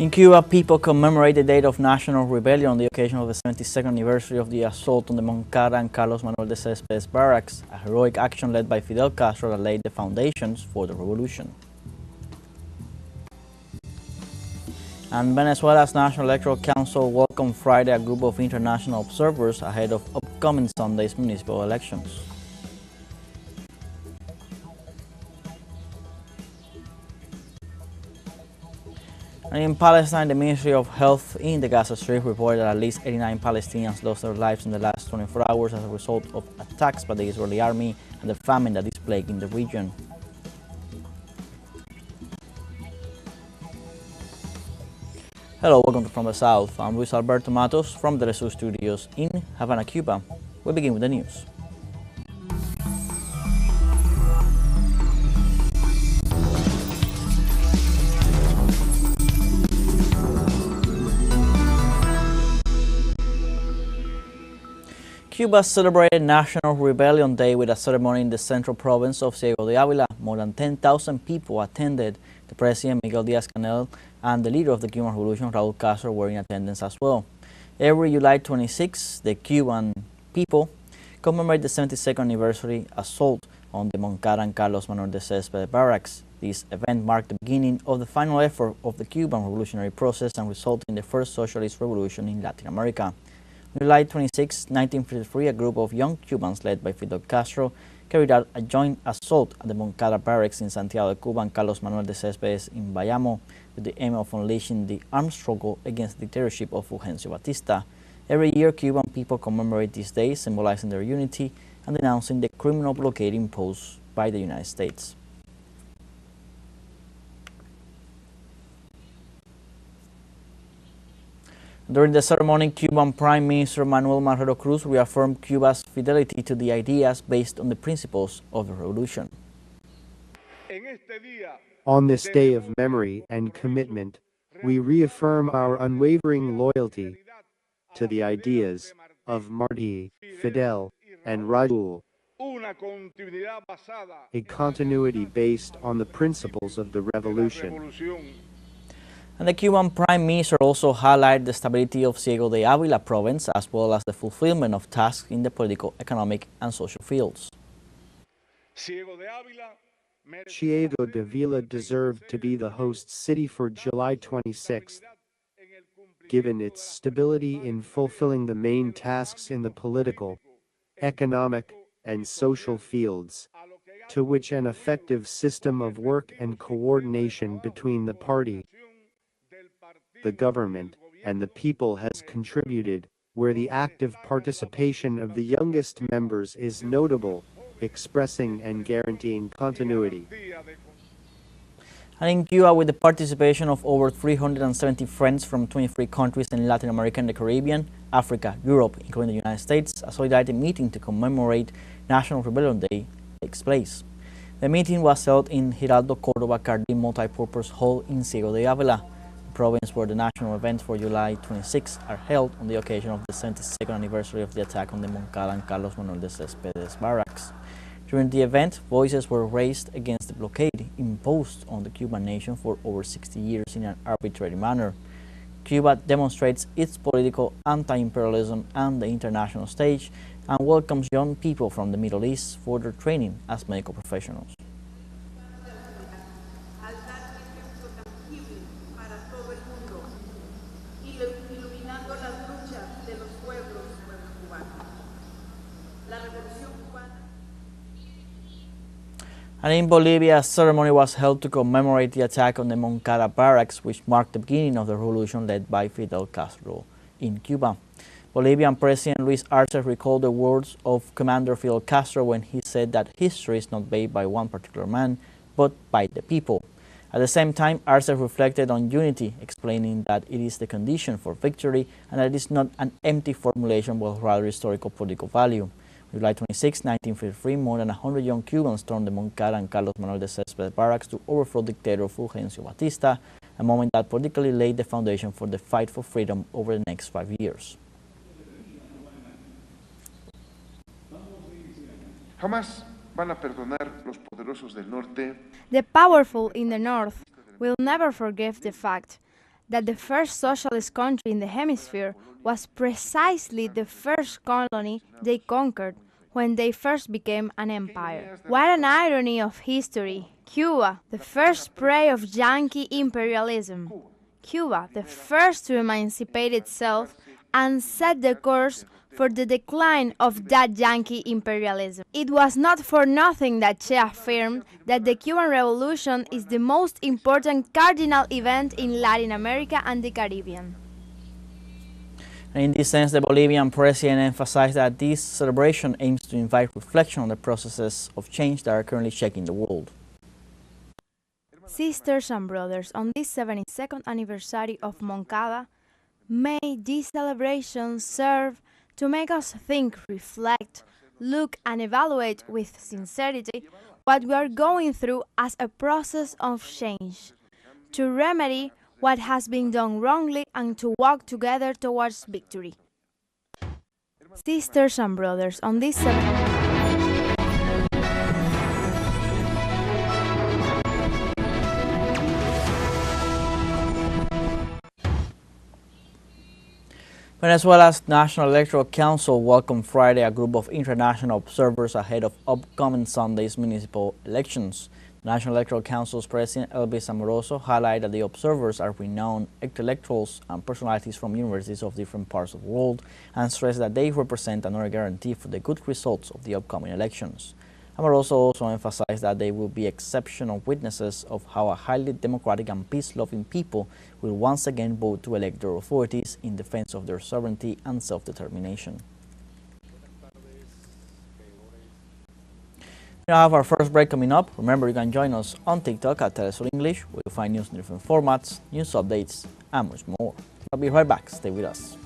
In Cuba, people commemorate the date of national rebellion on the occasion of the 72nd anniversary of the assault on the Moncada and Carlos Manuel de Céspedes barracks, a heroic action led by Fidel Castro that laid the foundations for the revolution. And Venezuela's National Electoral Council welcomed Friday a group of international observers ahead of upcoming Sunday's municipal elections. And in Palestine, the Ministry of Health in the Gaza Strip reported that at least 89 Palestinians lost their lives in the last 24 hours as a result of attacks by the Israeli army and the famine that is plaguing the region. Hello, welcome to From the South. I'm Luis Alberto Matos from the teleSUR studios in Havana, Cuba. We begin with the news. Cuba celebrated National Rebellion Day with a ceremony in the central province of Ciego de Ávila. More than 10,000 people attended. The President Miguel Díaz-Canel and the leader of the Cuban Revolution, Raúl Castro, were in attendance as well. Every July 26, the Cuban people commemorate the 72nd anniversary assault on the Moncada and Carlos Manuel de Céspedes barracks. This event marked the beginning of the final effort of the Cuban revolutionary process and resulted in the first socialist revolution in Latin America. On July 26, 1953, a group of young Cubans led by Fidel Castro carried out a joint assault at the Moncada barracks in Santiago de Cuba and Carlos Manuel de Céspedes in Bayamo with the aim of unleashing the armed struggle against the dictatorship of Fulgencio Batista. Every year, Cuban people commemorate this day, symbolizing their unity and denouncing the criminal blockade imposed by the United States. During the ceremony, Cuban Prime Minister Manuel Marrero Cruz reaffirmed Cuba's fidelity to the ideas based on the principles of the revolution. On this day of memory and commitment, we reaffirm our unwavering loyalty to the ideas of Martí, Fidel, and Raúl, a continuity based on the principles of the revolution. And the Cuban Prime Minister also highlighted the stability of Ciego de Ávila province as well as the fulfillment of tasks in the political, economic, and social fields. Ciego de Ávila deserved to be the host city for July 26, given its stability in fulfilling the main tasks in the political, economic, and social fields, to which an effective system of work and coordination between the party, the government, and the people has contributed, where the active participation of the youngest members is notable, expressing and guaranteeing continuity. And in Cuba, with the participation of over 370 friends from 23 countries in Latin America and the Caribbean, Africa, Europe, including the United States, a solidarity meeting to commemorate National Rebellion Day takes place. The meeting was held in Giraldo Córdoba Cardin Multipurpose Hall in Ciego de Ávila, province where the national events for July 26 are held on the occasion of the 72nd anniversary of the attack on the Moncada and Carlos Manuel de Céspedes barracks. During the event, voices were raised against the blockade imposed on the Cuban nation for over 60 years in an arbitrary manner. Cuba demonstrates its political anti-imperialism on the international stage and welcomes young people from the Middle East for their training as medical professionals. And in Bolivia, a ceremony was held to commemorate the attack on the Moncada barracks, which marked the beginning of the revolution led by Fidel Castro in Cuba. Bolivian President Luis Arce recalled the words of Commander Fidel Castro when he said that history is not made by one particular man, but by the people. At the same time, Arce reflected on unity, explaining that it is the condition for victory and that it is not an empty formulation but rather historical political value. On July 26, 1953, more than 100 young Cubans stormed the Moncada and Carlos Manuel de Céspedes barracks to overthrow dictator Fulgencio Batista, a moment that politically laid the foundation for the fight for freedom over the next 5 years. Jamás van a perdonar los poderosos del norte. The powerful in the north will never forgive the fact that the first socialist country in the hemisphere was precisely the first colony they conquered when they first became an empire. What an irony of history! Cuba, the first prey of Yankee imperialism. Cuba, the first to emancipate itself and set the course for the decline of that Yankee imperialism. It was not for nothing that Che affirmed that the Cuban Revolution is the most important cardinal event in Latin America and the Caribbean. In this sense, the Bolivian president emphasized that this celebration aims to invite reflection on the processes of change that are currently shaking the world. Sisters and brothers, on this 72nd anniversary of Moncada, may this celebration serve to make us think, reflect, look and evaluate with sincerity what we are going through as a process of change, to remedy what has been done wrongly and to walk together towards victory. Sisters and brothers, on this 72nd Venezuela's National Electoral Council welcomed Friday a group of international observers ahead of upcoming Sunday's municipal elections. The National Electoral Council's president, Elvis Amoroso, highlighted that the observers are renowned intellectuals and personalities from universities of different parts of the world and stressed that they represent another guarantee for the good results of the upcoming elections. Amoroso also emphasized that they will be exceptional witnesses of how a highly democratic and peace-loving people will once again vote to elect their authorities in defense of their sovereignty and self-determination. We now have our first break coming up. Remember, you can join us on TikTok at teleSUR English, where you'll find news in different formats, news updates, and much more. I'll be right back. Stay with us.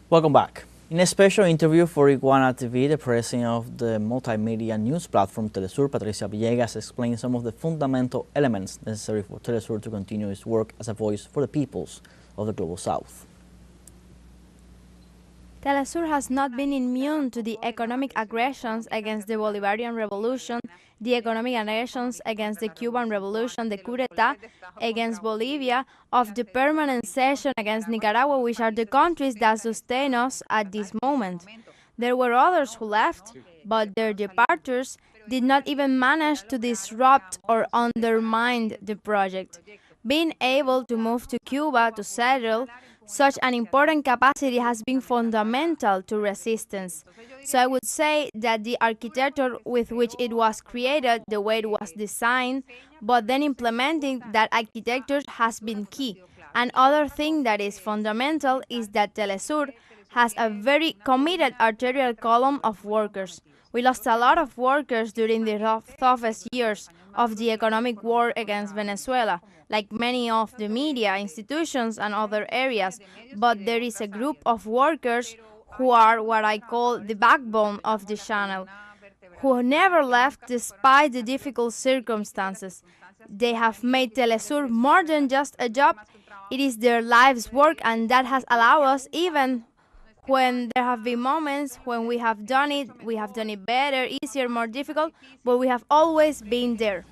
Welcome back. In a special interview for Iguana TV, the president of the multimedia news platform teleSUR, Patricia Villegas, explained some of the fundamental elements necessary for teleSUR to continue its work as a voice for the peoples of the Global South. teleSUR has not been immune to the economic aggressions against the Bolivarian Revolution, the economic aggressions against the Cuban Revolution, the coup d'etat against Bolivia, of the permanent cession against Nicaragua, which are the countries that sustain us at this moment. There were others who left, but their departures did not even manage to disrupt or undermine the project. Being able to move to Cuba to settle such an important capacity has been fundamental to resistance. So I would say that the architecture with which it was created, the way it was designed, but then implementing that architecture has been key. Another thing that is fundamental is that teleSUR has a very committed arterial column of workers. We lost a lot of workers during the toughest years of the economic war against Venezuela, like many of the media, institutions, and other areas. But there is a group of workers who are what I call the backbone of the channel, who never left despite the difficult circumstances. They have made teleSUR more than just a job. It is their life's work, and that has allowed us, even when there have been moments when we have done it better, easier, more difficult, but we have always been there.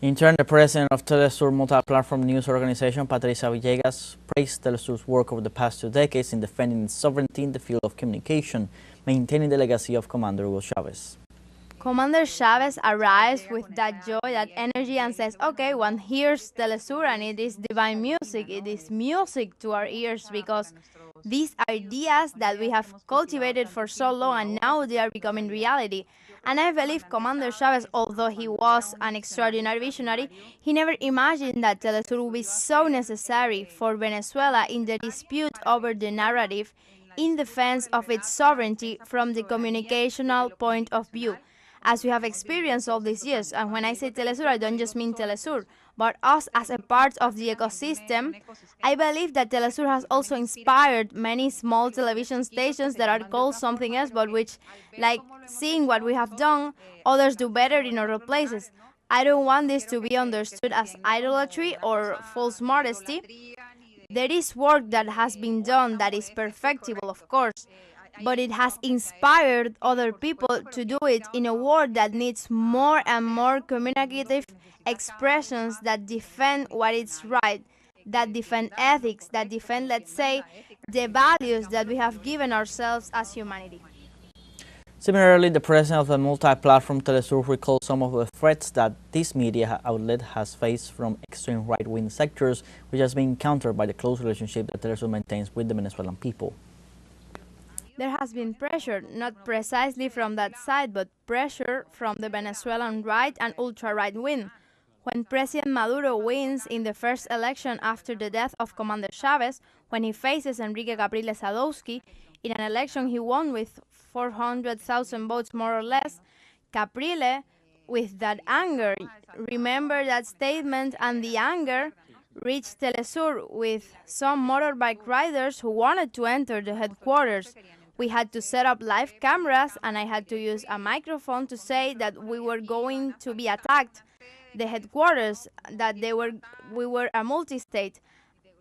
In turn, the president of teleSUR multi-platform news organization, Patricia Villegas, praised teleSUR's work over the past 2 decades in defending its sovereignty in the field of communication, maintaining the legacy of Commander Hugo Chavez. Commander Chavez arrives with that joy, that energy, and says, okay, one hears teleSUR and it is divine music. It is music to our ears because these ideas that we have cultivated for so long and now they are becoming reality. And I believe Commander Chavez, although he was an extraordinary visionary, he never imagined that teleSUR would be so necessary for Venezuela in the dispute over the narrative in defense of its sovereignty from the communicational point of view, as we have experienced all these years. And when I say telesur, I don't just mean telesur, but us as a part of the ecosystem. I believe that telesur has also inspired many small television stations that are called something else, but which, like seeing what we have done, others do better in other places. I don't want this to be understood as idolatry or false modesty. There is work that has been done that is perfectible, of course, but it has inspired other people to do it in a world that needs more and more communicative expressions that defend what is right, that defend ethics, that defend, let's say, the values that we have given ourselves as humanity. Similarly, the president of the multi-platform telesur recalled some of the threats that this media outlet has faced from extreme right-wing sectors, which has been countered by the close relationship that telesur maintains with the Venezuelan people. There has been pressure, not precisely from that side, but pressure from the Venezuelan right and ultra-right wing. When President Maduro wins in the first election after the death of Commander Chavez, when he faces Enrique Capriles Sadowski, in an election he won with 400,000 votes more or less, Capriles, with that anger, remember that statement, and the anger reached telesur with some motorbike riders who wanted to enter the headquarters. We had to set up live cameras, and I had to use a microphone to say that we were going to be attacked, the headquarters, that we were a multi-state.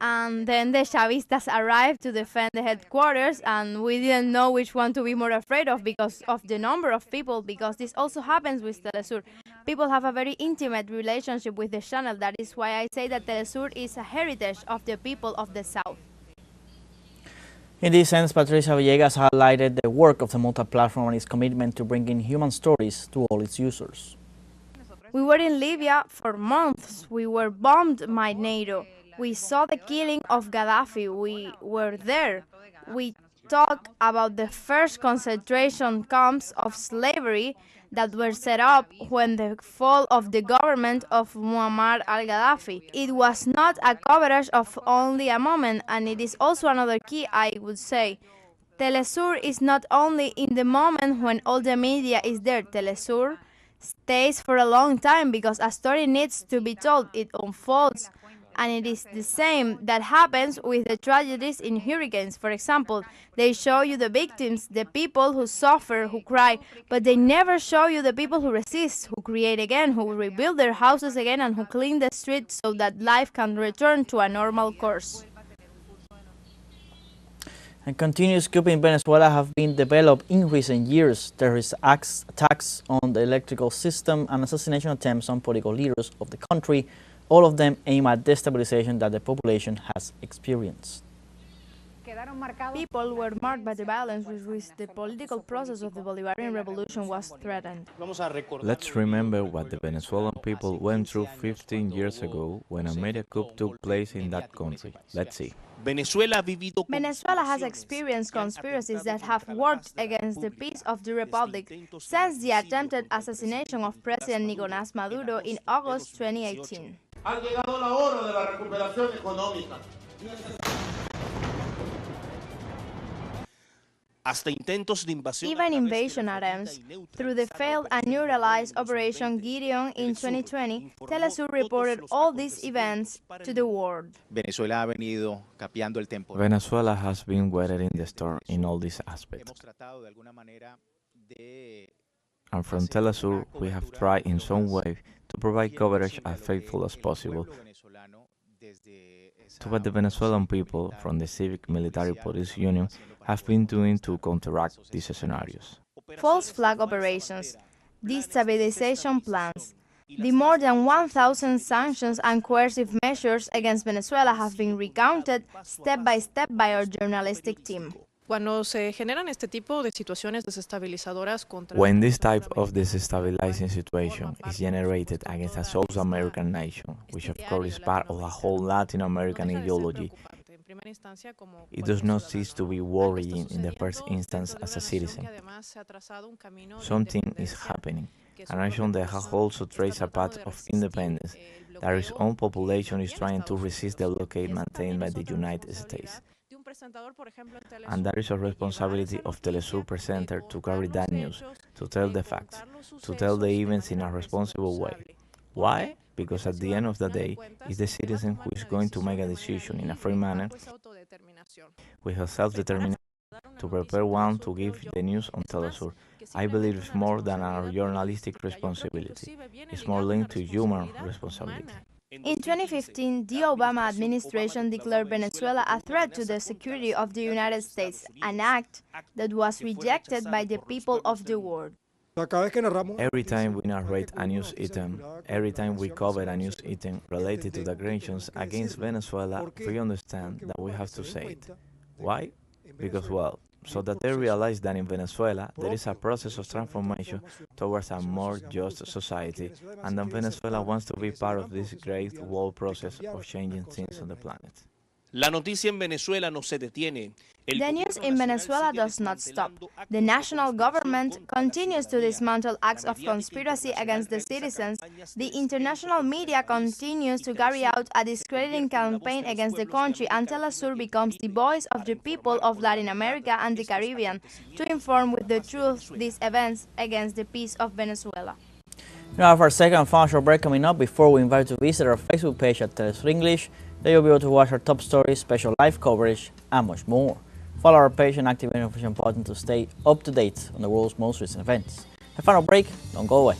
And then the Chavistas arrived to defend the headquarters, and we didn't know which one to be more afraid of because of the number of people, because this also happens with telesur. People have a very intimate relationship with the channel. That is why I say that telesur is a heritage of the people of the South. In this sense, Patricia Villegas highlighted the work of the multi-platform and its commitment to bringing human stories to all its users. We were in Libya for months. We were bombed by NATO. We saw the killing of Gaddafi. We were there. We talked about the first concentration camps of slavery that were set up when the fall of the government of Muammar al-Gaddafi. It was not a coverage of only a moment, and it is also another key, I would say. telesur is not only in the moment when all the media is there. telesur stays for a long time because a story needs to be told. It unfolds. And it is the same that happens with the tragedies in hurricanes. For example, they show you the victims, the people who suffer, who cry, but they never show you the people who resist, who create again, who rebuild their houses again, and who clean the streets so that life can return to a normal course. And continuous coup in Venezuela have been developed in recent years. Terrorist acts, attacks on the electrical system, and assassination attempts on political leaders of the country, all of them aim at destabilization that the population has experienced. People were marked by the violence with which the political process of the Bolivarian Revolution was threatened. Let's remember what the Venezuelan people went through 15 years ago when a media coup took place in that country. Let's see. Venezuela has experienced conspiracies that have worked against the peace of the republic since the attempted assassination of President Nicolás Maduro in August 2018. Ha llegado la hora de la recuperación económica. Even invasion attempts, through the failed and neutralized Operation Gideon in 2020, telesur reported all these events to the world. Venezuela has been weathering the storm in all these aspects. And from telesur, we have tried in some way to provide coverage as faithful as possible to what the Venezuelan people from the Civic Military Police Union have been doing to counteract these scenarios. False flag operations, destabilization plans. The more than 1,000 sanctions and coercive measures against Venezuela have been recounted step by our journalistic team. Cuando se generan este tipo de situaciones desestabilizadoras contra... When this type of destabilizing situation is generated against a South American nation, which of course is part of a whole Latin American ideology, it does not cease to be worrying in the first instance as a citizen. Something is happening. A nation that has also traced a path of independence, that its own population is trying to resist the blockade maintained by the United States. And that is a responsibility of teleSUR presenter to carry that news, to tell the facts, to tell the events in a responsible way. Why? Because at the end of the day, it's the citizen who is going to make a decision in a free manner with a self-determination to prepare one to give the news on teleSUR. I believe it's more than a journalistic responsibility. It's more linked to human responsibility. In 2015, the Obama administration declared Venezuela a threat to the security of the United States, an act that was rejected by the people of the world. Every time we narrate a news item, every time we cover a news item related to the aggressions against Venezuela, we understand that we have to say it. Why? Because, well, so that they realize that in Venezuela there is a process of transformation towards a more just society, and that Venezuela wants to be part of this great world process of changing things on the planet. La noticia en Venezuela no se detiene. The news in Venezuela does not stop. The national government continues to dismantle acts of conspiracy against the citizens. The international media continues to carry out a discrediting campaign against the country until teleSUR becomes the voice of the people of Latin America and the Caribbean to inform with the truth these events against the peace of Venezuela. Now, for our second financial break coming up, before we invite you to visit our Facebook page at teleSUR English, there you'll be able to watch our top stories, special live coverage, and much more. Follow our page and activate the notification button to stay up to date on the world's most recent events. A final break, don't go away.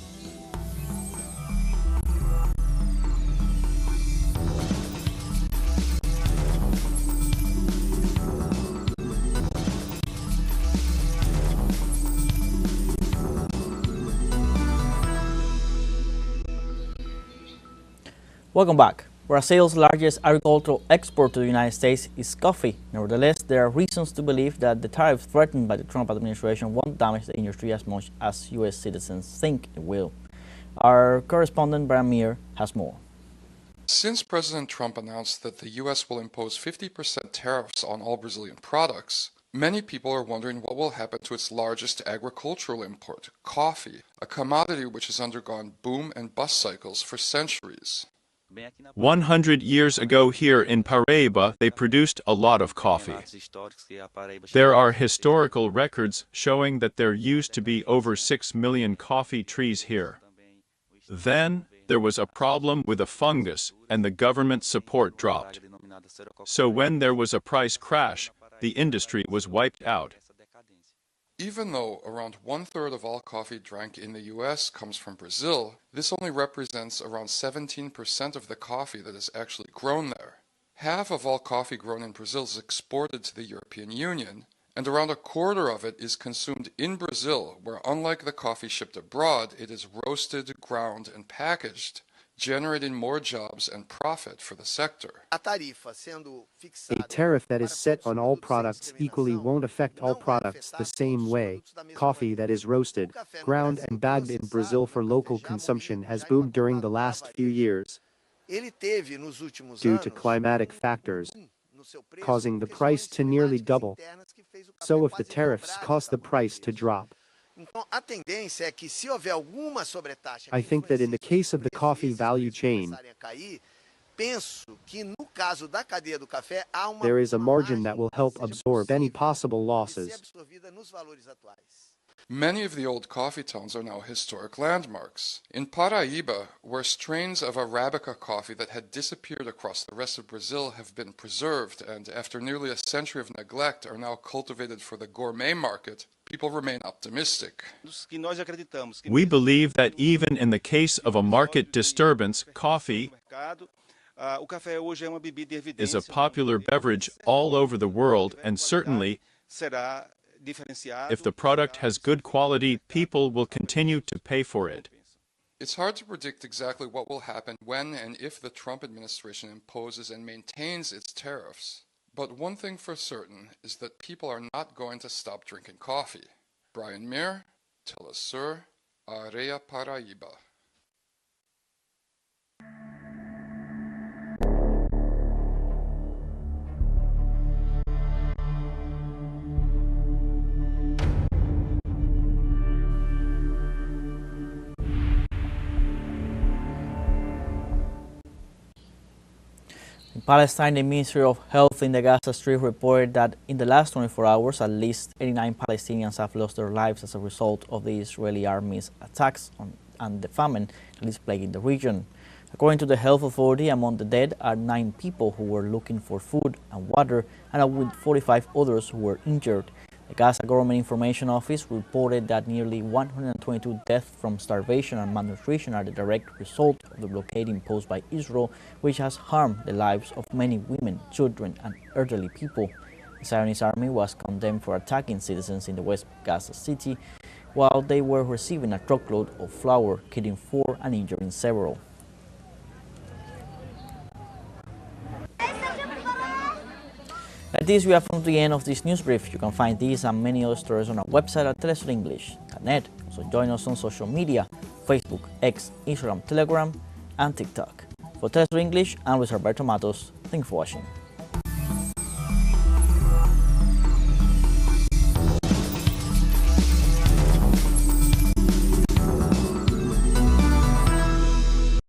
Welcome back. Brazil's largest agricultural export to the United States is coffee. Nevertheless, there are reasons to believe that the tariff threatened by the Trump administration won't damage the industry as much as U.S. citizens think it will. Our correspondent Brian Muir has more. Since President Trump announced that the U.S. will impose 50% tariffs on all Brazilian products, many people are wondering what will happen to its largest agricultural import, coffee, a commodity which has undergone boom and bust cycles for centuries. 100 years ago here in Paraíba, they produced a lot of coffee. There are historical records showing that there used to be over 6 million coffee trees here. Then, there was a problem with a fungus and the government support dropped. So when there was a price crash, the industry was wiped out. Even though around 1/3 of all coffee drank in the U.S. comes from Brazil, this only represents around 17% of the coffee that is actually grown there. Half of all coffee grown in Brazil is exported to the European Union, and around 1/4 of it is consumed in Brazil, where unlike the coffee shipped abroad, it is roasted, ground, and packaged, generating more jobs and profit for the sector. A tariff that is set on all products equally won't affect all products the same way. Coffee that is roasted, ground and bagged in Brazil for local consumption has boomed during the last few years due to climatic factors, causing the price to nearly double. So if the tariffs cause the price to drop, I think that in the case of the coffee value chain, there is a margin that will help absorb any possible losses. Many of the old coffee towns are now historic landmarks. In Paraíba, where strains of Arabica coffee that had disappeared across the rest of Brazil have been preserved and, after nearly a century of neglect, are now cultivated for the gourmet market, people remain optimistic. We believe that even in the case of a market disturbance, coffee is a popular beverage all over the world, and certainly, if the product has good quality, people will continue to pay for it. It's hard to predict exactly what will happen when and if the Trump administration imposes and maintains its tariffs. But one thing for certain is that people are not going to stop drinking coffee. Brian Muir, teleSUR, Areia Paraíba. In Palestine, the Ministry of Health in the Gaza Strip reported that in the last 24 hours, at least 89 Palestinians have lost their lives as a result of the Israeli army's attacks and the famine that is plaguing the region. According to the health authority, among the dead are 9 people who were looking for food and water, and with 45 others who were injured. The Gaza Government Information Office reported that nearly 122 deaths from starvation and malnutrition are the direct result of the blockade imposed by Israel, which has harmed the lives of many women, children, and elderly people. The Zionist army was condemned for attacking citizens in the West Gaza City while they were receiving a truckload of flour, killing 4 and injuring several. Like this, we have come to the end of this news brief. You can find these and many other stories on our website at telesurenglish.net. So join us on social media, Facebook, X, Instagram, Telegram, and TikTok. For Telesur English, I'm Luis Alberto Matos. Thanks for watching.